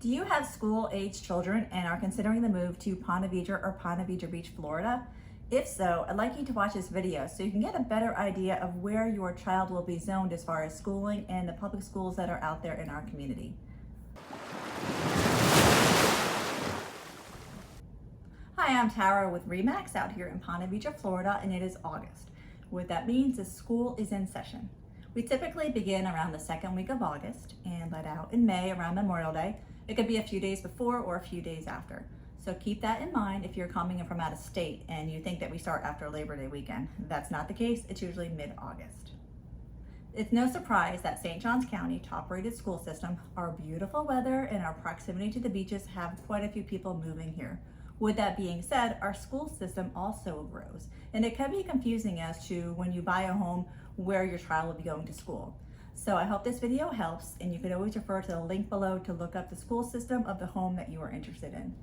Do you have school-age children and are considering the move to Ponte Vedra or Ponte Vedra Beach, Florida? If so, I'd like you to watch this video so you can get a better idea of where your child will be zoned as far as schooling and the public schools that are out there in our community. Hi, I'm Tara with REMAX out here in Ponte Vedra, Florida, and it is August. What that means is school is in session. We typically begin around the second week of August and let out in May around Memorial Day. It could be a few days before or a few days after. So keep that in mind if you're coming in from out of state and you think that we start after Labor Day weekend. That's not the case. It's usually mid-August. It's no surprise that St. Johns County top-rated school system, our beautiful weather and our proximity to the beaches have quite a few people moving here. With that being said, our school system also grows, and it can be confusing as to when you buy a home where your child will be going to school. So I hope this video helps, and you can always refer to the link below to look up the school system of the home that you are interested in.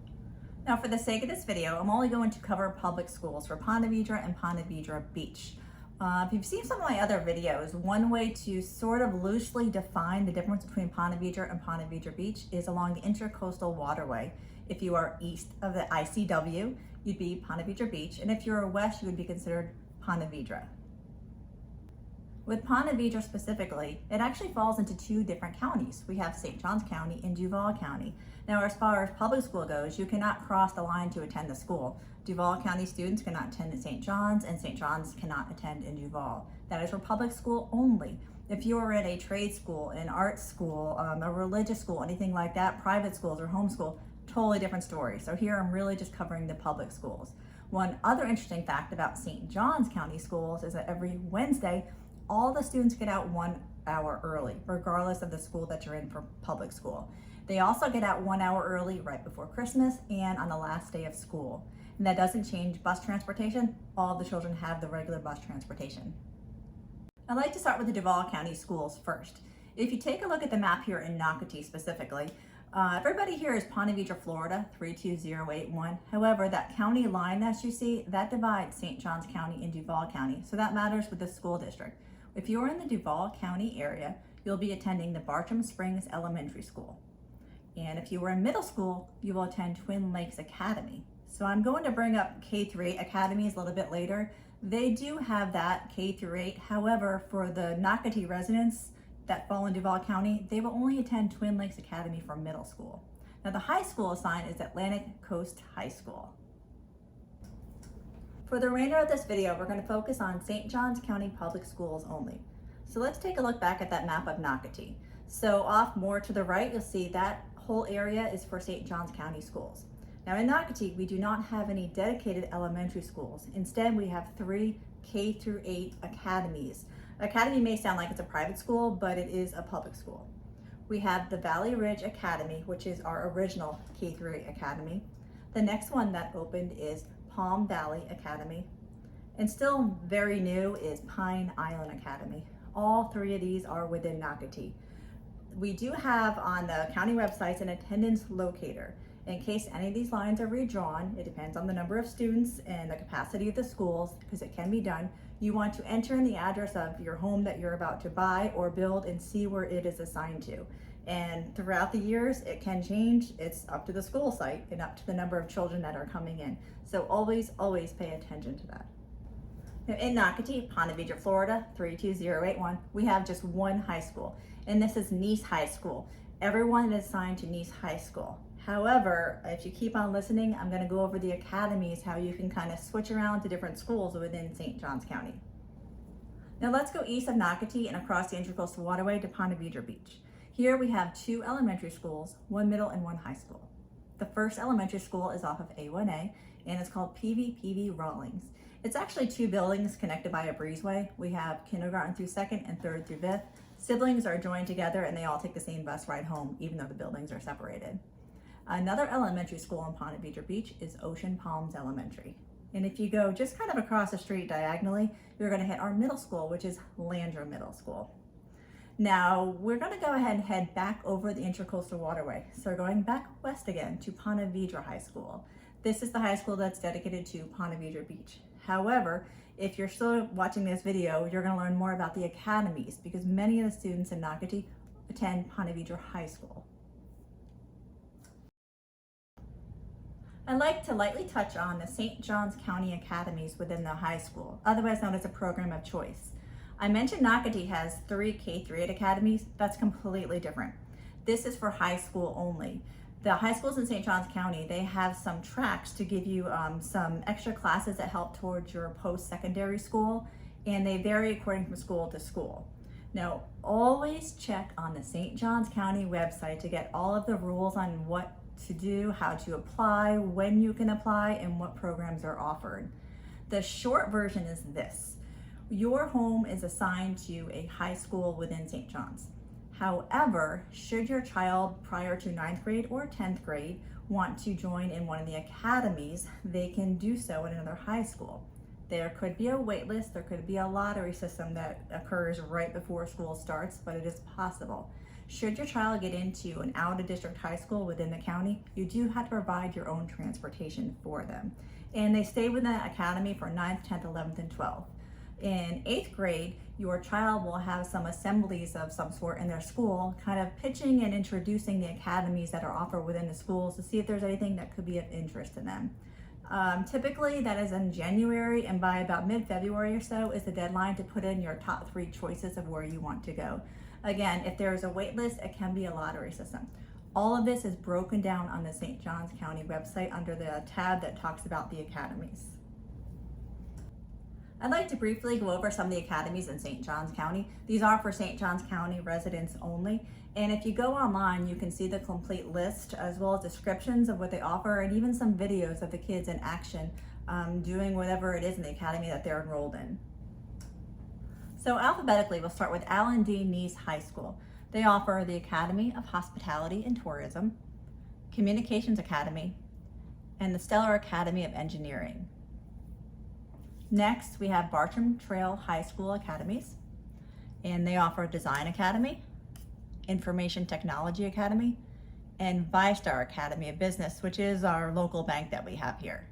Now, for the sake of this video, I'm only going to cover public schools for Ponte Vedra and Ponte Vedra Beach. If you've seen some of my other videos, one way to sort of loosely define the difference between Ponte Vedra and Ponte Vedra Beach is along the Intercoastal Waterway. If you are east of the ICW, you'd be Ponte Vedra Beach, and if you're west, you would be considered Ponte Vedra. With Ponte Vedra specifically, it actually falls into two different counties. We have St. Johns County and Duval County. Now, as far as public school goes, you cannot cross the line to attend the school. Duval County students cannot attend in St. John's, and St. John's cannot attend in Duval. That is for public school only. If you are in a trade school, an art school, a religious school, anything like that, private schools or homeschool, totally different story. So here I'm really just covering the public schools. One other interesting fact about St. Johns County schools is that every Wednesday, all the students get out 1 hour early, regardless of the school that you're in for public school. They also get out 1 hour early right before Christmas and on the last day of school. And that doesn't change bus transportation. All the children have the regular bus transportation. I'd like to start with the Duval County schools first. If you take a look at the map here in Nocatee specifically, everybody here is Ponte Vedra, Florida, 32081. However, that county line that you see, that divides St. Johns County and Duval County. So that matters with the school district. If you're in the Duval County area, you'll be attending the Bartram Springs Elementary School. And if you are in middle school, you will attend Twin Lakes Academy. So I'm going to bring up K-8 Academies a little bit later. They do have that K-8. However, for the Nocatee residents that fall in Duval County, they will only attend Twin Lakes Academy for middle school. Now, the high school assigned is Atlantic Coast High School. For the remainder of this video, we're going to focus on St. Johns County Public Schools only. So let's take a look back at that map of Nocatee. So off more to the right, you'll see that whole area is for St. Johns County schools. Now in Nocatee, we do not have any dedicated elementary schools. Instead, we have 3 K-8 academies. Academy may sound like it's a private school, but it is a public school. We have the Valley Ridge Academy, which is our original K-8 academy. The next one that opened is Palm Valley Academy. And still very new is Pine Island Academy. All 3 of these are within Nocatee. We do have on the county websites an attendance locator. In case any of these lines are redrawn, it depends on the number of students and the capacity of the schools, because it can be done. You want to enter in the address of your home that you're about to buy or build and see where it is assigned to. And throughout the years, it can change. It's up to the school site and up to the number of children that are coming in. So always pay attention to that. Now in Nocatee, Ponte Vedra, Florida, 32081, we have just one high school, and this is Nice High School. Everyone is assigned to Nice High School. However, if you keep on listening, I'm going to go over the academies, how you can kind of switch around to different schools within St. Johns County. Now let's go east of Nocatee and across the Intercoastal Waterway to Ponte Vedra Beach. Here we have 2 elementary schools, 1 middle and 1 high school. The first elementary school is off of A1A, and it's called PVB PV Rawlings. It's actually 2 buildings connected by a breezeway. We have kindergarten through 2nd and 3rd through 5th. Siblings are joined together and they all take the same bus ride home, even though the buildings are separated. Another elementary school in Ponte Vedra Beach is Ocean Palms Elementary. And if you go just kind of across the street diagonally, you're going to hit our middle school, which is Belanger Middle School. Now, we're going to go ahead and head back over the Intercoastal Waterway. So we're going back west again to Ponte Vedra High School. This is the high school that's dedicated to Ponte Vedra Beach. However, if you're still watching this video, you're going to learn more about the academies, because many of the students in Nocatee attend Ponte Vedra High School. I'd like to lightly touch on the St. Johns County Academies within the high school, otherwise known as a program of choice. I mentioned Nocatee has 3 K-8 academies. That's completely different. This is for high school only. The high schools in St. Johns County, they have some tracks to give you some extra classes that help towards your post-secondary school, and they vary according from school to school. Now, always check on the St. Johns County website to get all of the rules on what to do, how to apply, when you can apply, and what programs are offered. The short version is this. Your home is assigned to a high school within St. Johns. However, should your child prior to 9th grade or 10th grade want to join in one of the academies, they can do so in another high school. There could be a wait list, there could be a lottery system that occurs right before school starts, but it is possible. Should your child get into an out-of-district high school within the county, you do have to provide your own transportation for them. And they stay within the academy for 9th, 10th, 11th, and 12th. In 8th grade, your child will have some assemblies of some sort in their school, kind of pitching and introducing the academies that are offered within the schools to see if there's anything that could be of interest to them. Typically that is in January, and by about mid-February or so is the deadline to put in your top 3 choices of where you want to go. Again, if there is a wait list, it can be a lottery system. All of this is broken down on the St. Johns County website under the tab that talks about the academies. I'd like to briefly go over some of the academies in St. Johns County. These are for St. Johns County residents only. And if you go online, you can see the complete list as well as descriptions of what they offer and even some videos of the kids in action doing whatever it is in the academy that they're enrolled in. So alphabetically, we'll start with Allen D. Neese High School. They offer the Academy of Hospitality and Tourism, Communications Academy, and the Stellar Academy of Engineering. Next, we have Bartram Trail High School Academies, and they offer Design Academy, Information Technology Academy, and ViStar Academy of Business, which is our local bank that we have here.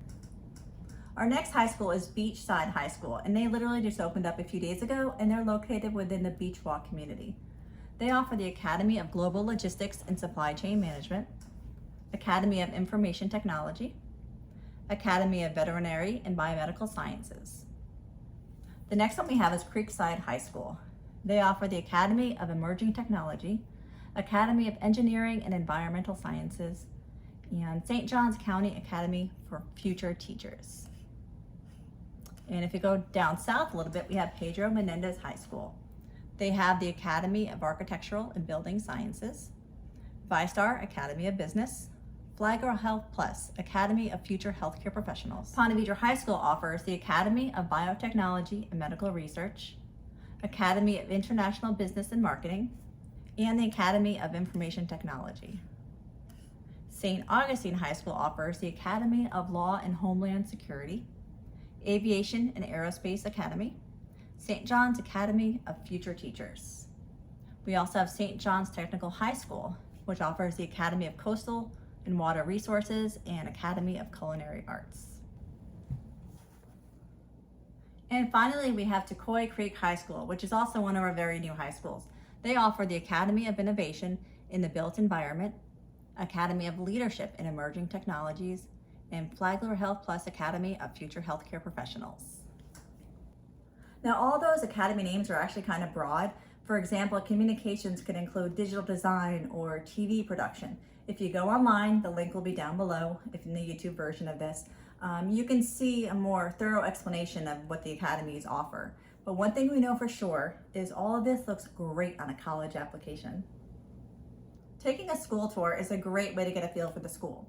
Our next high school is Beachside High School, and they literally just opened up a few days ago, and they're located within the Beach Walk community. They offer the Academy of Global Logistics and Supply Chain Management, Academy of Information Technology, Academy of Veterinary and Biomedical Sciences. The next one we have is Creekside High School. They offer the Academy of Emerging Technology, Academy of Engineering and Environmental Sciences, and St. Johns County Academy for Future Teachers. And if you go down south a little bit, we have Pedro Menendez High School. They have the Academy of Architectural and Building Sciences, ViStar Academy of Business, Flagler Health Plus, Academy of Future Healthcare Professionals. Ponte Vedra High School offers the Academy of Biotechnology and Medical Research, Academy of International Business and Marketing, and the Academy of Information Technology. St. Augustine High School offers the Academy of Law and Homeland Security, Aviation and Aerospace Academy, St. John's Academy of Future Teachers. We also have St. John's Technical High School, which offers the Academy of Coastal and Water Resources and Academy of Culinary Arts. And finally, we have Tucoy Creek High School, which is also one of our very new high schools. They offer the Academy of Innovation in the Built Environment, Academy of Leadership in Emerging Technologies, and Flagler Health Plus Academy of Future Healthcare Professionals. Now, all those academy names are actually kind of broad. For example, communications could include digital design or TV production. If you go online, the link will be down below, if in the YouTube version of this, you can see a more thorough explanation of what the academies offer. But one thing we know for sure is all of this looks great on a college application. Taking a school tour is a great way to get a feel for the school.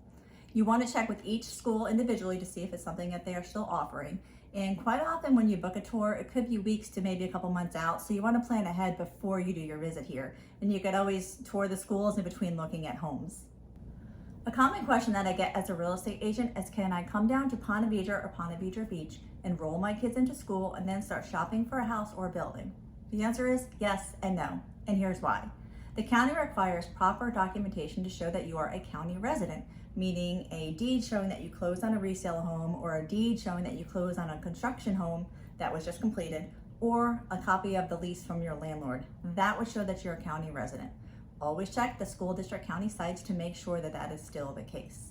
You want to check with each school individually to see if it's something that they are still offering. And quite often when you book a tour, it could be weeks to maybe a couple months out. So you want to plan ahead before you do your visit here. And you could always tour the schools in between looking at homes. A common question that I get as a real estate agent is, can I come down to Ponte Vedra or Ponte Vedra Beach, enroll my kids into school, and then start shopping for a house or a building? The answer is yes and no, and here's why. The county requires proper documentation to show that you are a county resident, meaning a deed showing that you closed on a resale home, or a deed showing that you closed on a construction home that was just completed, or a copy of the lease from your landlord. That would show that you're a county resident. Always check the school district county sites to make sure that that is still the case.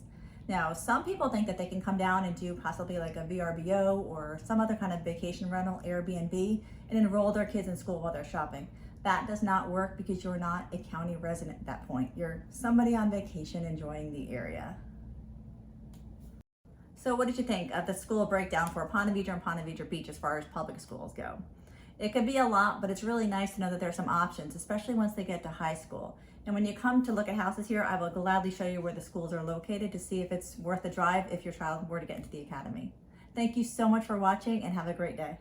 Now, some people think that they can come down and do possibly like a VRBO or some other kind of vacation rental, Airbnb, and enroll their kids in school while they're shopping. That does not work because you're not a county resident at that point. You're somebody on vacation enjoying the area. So what did you think of the school breakdown for Ponte Vedra and Ponte Vedra Beach as far as public schools go? It could be a lot, but it's really nice to know that there's some options, especially once they get to high school. And when you come to look at houses here, I will gladly show you where the schools are located to see if it's worth the drive if your child were to get into the academy. Thank you so much for watching and have a great day.